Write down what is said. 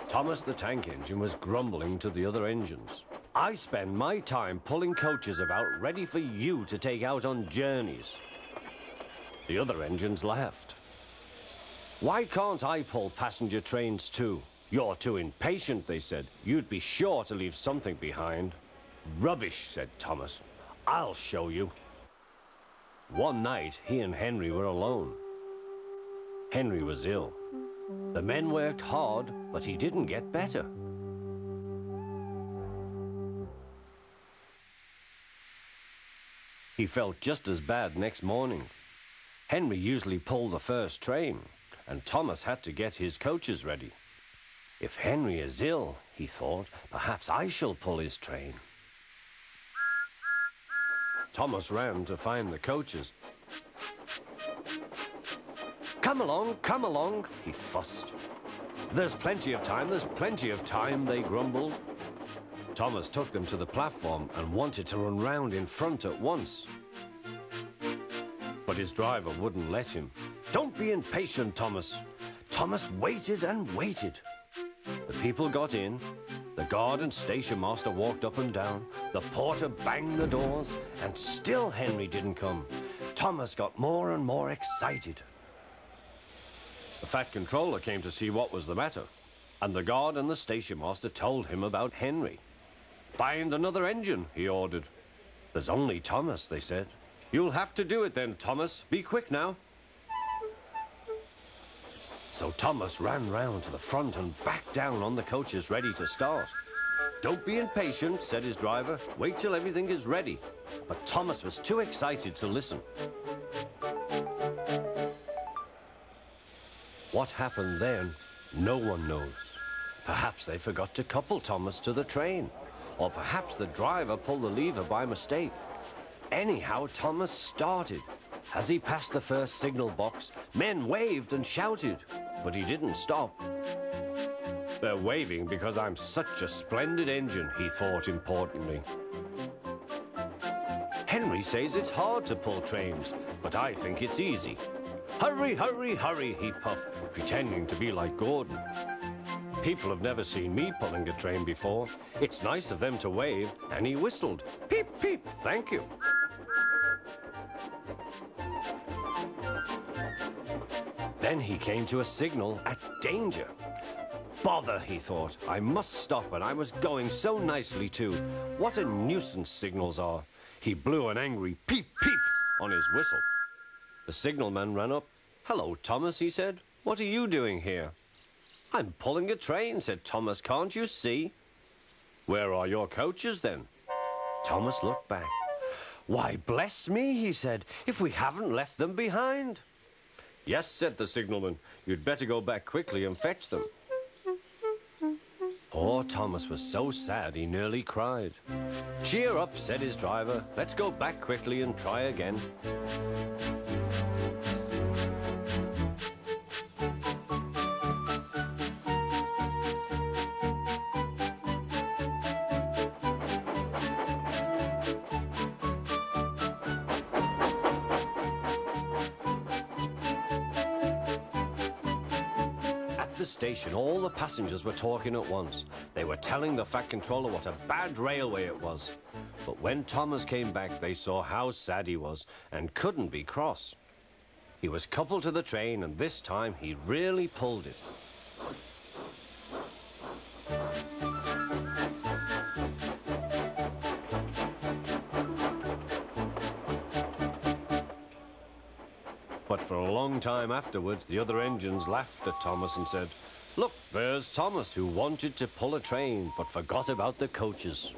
Thomas the tank engine was grumbling to the other engines. I spend my time pulling coaches about ready for you to take out on journeys. The other engines laughed. Why can't I pull passenger trains too? You're too impatient, they said. You'd be sure to leave something behind. Rubbish, said Thomas. I'll show you. One night, he and Henry were alone. Henry was ill. The men worked hard, but he didn't get better. He felt just as bad next morning. Henry usually pulled the first train, and Thomas had to get his coaches ready. If Henry is ill, he thought, perhaps I shall pull his train. Thomas ran to find the coaches. Come along, he fussed. There's plenty of time, they grumbled. Thomas took them to the platform and wanted to run round in front at once. But his driver wouldn't let him. Don't be impatient, Thomas. Thomas waited and waited. The people got in. The guard and station master walked up and down. The porter banged the doors, and still Henry didn't come. Thomas got more and more excited. The fat controller came to see what was the matter, and the guard and the station master told him about Henry. Find another engine, he ordered. There's only Thomas, they said. You'll have to do it then, Thomas. Be quick now. So Thomas ran round to the front and back down on the coaches ready to start. Don't be impatient, said his driver. Wait till everything is ready. But Thomas was too excited to listen. What happened then, no one knows. Perhaps they forgot to couple Thomas to the train. Or perhaps the driver pulled the lever by mistake. Anyhow, Thomas started. As he passed the first signal box, men waved and shouted, but he didn't stop. They're waving because I'm such a splendid engine, he thought importantly. Henry says it's hard to pull trains, but I think it's easy. Hurry, hurry, hurry, he puffed, pretending to be like Gordon. People have never seen me pulling a train before. It's nice of them to wave, and he whistled. Peep, peep, thank you. Then he came to a signal at danger. Bother, he thought. I must stop, and I was going so nicely too. What a nuisance signals are. He blew an angry peep, peep on his whistle. The signalman ran up. Hello, Thomas, he said. What are you doing here? I'm pulling a train, said Thomas. Can't you see? Where are your coaches, then? Thomas looked back. Why, bless me, he said, if we haven't left them behind. Yes, said the signalman. You'd better go back quickly and fetch them. Poor Thomas was so sad he nearly cried. Cheer up, said his driver. Let's go back quickly and try again. At the station, all the passengers were talking at once. They were telling the fat controller what a bad railway it was. But when Thomas came back, they saw how sad he was and couldn't be cross. He was coupled to the train, and this time he really pulled it. But for a long time afterwards, the other engines laughed at Thomas and said, Look, there's Thomas, who wanted to pull a train, but forgot about the coaches.